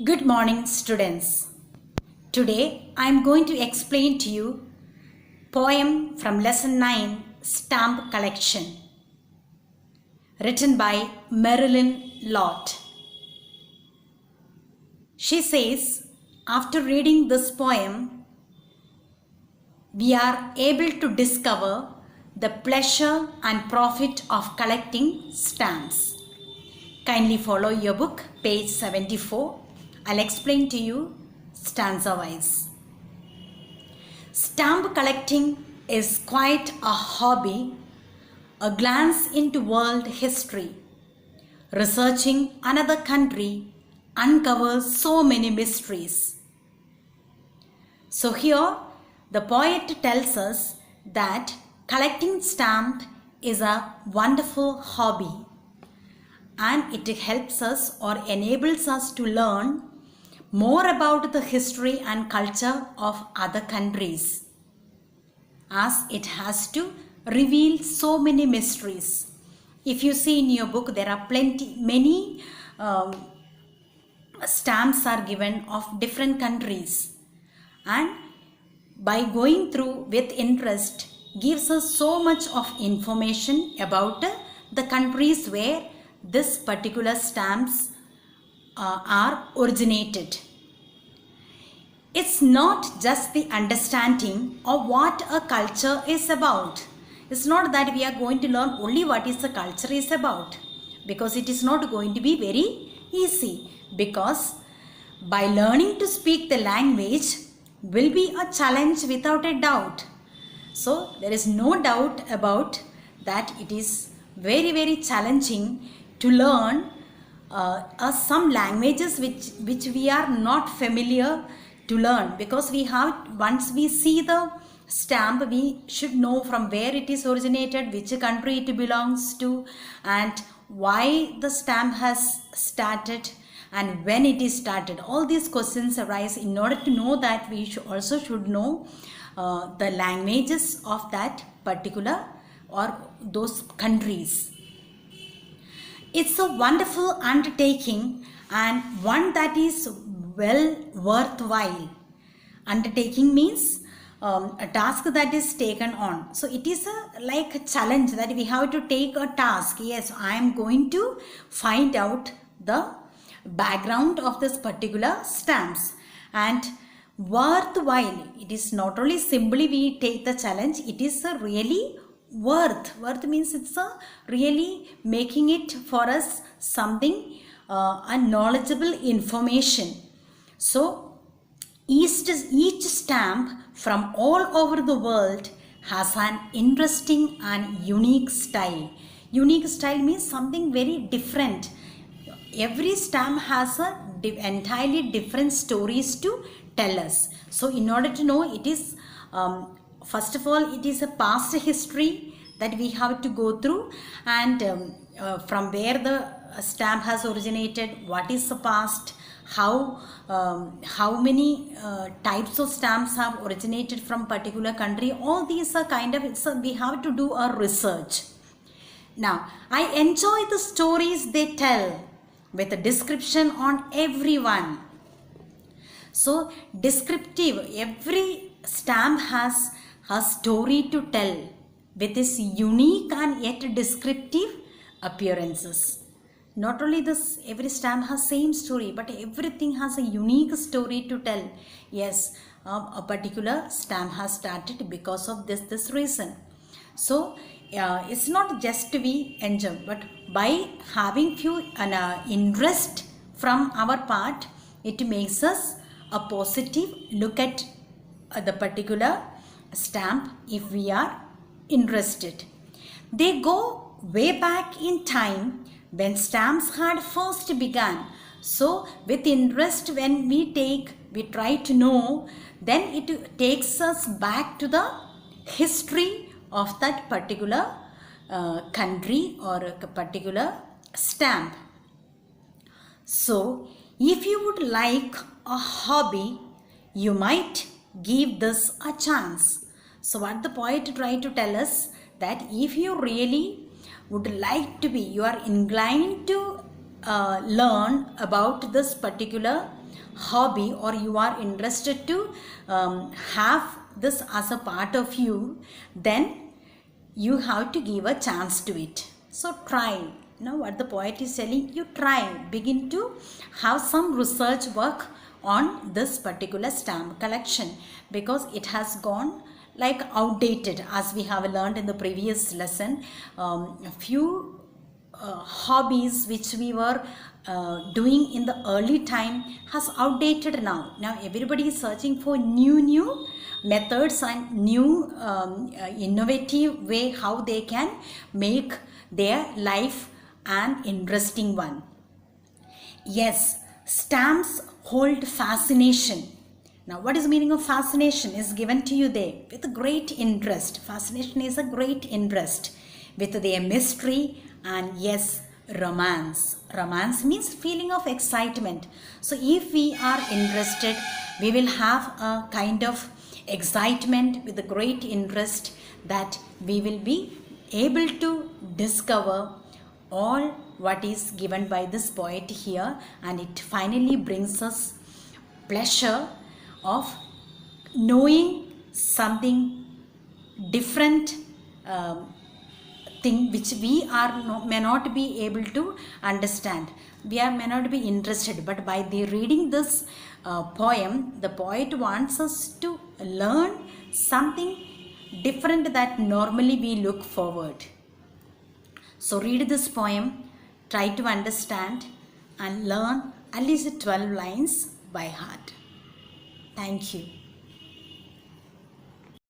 Good morning, students. Today I am going to explain to you poem from lesson 9 Stamp Collection written by Marilyn Lott. She says, after reading this poem, we are able to discover the pleasure and profit of collecting stamps. Kindly follow your book, page 74. I'll explain to you stanza wise. Stamp collecting is quite a hobby, a glance into world history. Researching another country uncovers so many mysteries. So here the poet tells us that collecting stamp is a wonderful hobby and it helps us or enables us to learn more about the history and culture of other countries, as it has to reveal so many mysteries. If you see in your book, there are many stamps are given of different countries, and by going through with interest gives us so much of information about the countries where this particular stamps are originated. It's not just the understanding of what a culture is about. It's not that we are going to learn only what is the culture is about, because it is not going to be very easy, because by learning to speak the language will be a challenge without a doubt. So there is no doubt about that. It is very challenging to learn some languages which we are not familiar to learn, because once we see the stamp, we should know from where it is originated, which country it belongs to, and why the stamp has started and when it is started. All these questions arise. In order to know that, we also should know the languages of that particular or those countries. It's a wonderful undertaking and one that is well worthwhile. Undertaking means a task that is taken on. So it is like a challenge that we have to take a task. Yes, I am going to find out the background of this particular stamps, and worthwhile. It is not only simply we take the challenge, it is a really worth means it's a really making it for us something a knowledgeable information. So each stamp from all over the world has an interesting and unique style. Unique style means something very different. Every stamp has a entirely different stories to tell us. So in order to know, it is first of all, it is a past history that we have to go through, and from where the stamp has originated, what is the past, how many types of stamps have originated from particular country. All these are kind of, we have to do a research. Now, I enjoy the stories they tell with a description on everyone. So descriptive, every stamp has a story to tell with its unique and yet descriptive appearances. Not only this, every stamp has same story, but everything has a unique story to tell. Yes, a particular stamp has started because of this reason. So it's not just to be enjoy, but by having few interest from our part, it makes us a positive look at the particular stamp if we are interested. They go way back in time when stamps had first begun. So with interest, when we try to know, then it takes us back to the history of that particular country or a particular stamp. So if you would like a hobby, you might give this a chance. So what the poet tried to tell us, that if you really would like to be, you are inclined to learn about this particular hobby, or you are interested to have this as a part of you, then you have to give a chance to it. So try. What the poet is telling you, try, begin to have some research work on this particular stamp collection, because it has gone like outdated, as we have learned in the previous lesson. A few hobbies which we were doing in the early time has outdated now. Now everybody is searching for new methods and new innovative way how they can make their life an interesting one. Yes, stamps hold fascination. Now what is the meaning of fascination is given to you there, with great interest. Fascination is a great interest with their mystery and yes, romance. Romance means feeling of excitement. So if we are interested, we will have a kind of excitement with a great interest, that we will be able to discover all what is given by this poet here, and it finally brings us pleasure of knowing something different thing which we may not be able to understand. We may not be interested, but by reading this poem, the poet wants us to learn something different that normally we look forward. So read this poem, try to understand and learn at least 12 lines by heart. Thank you.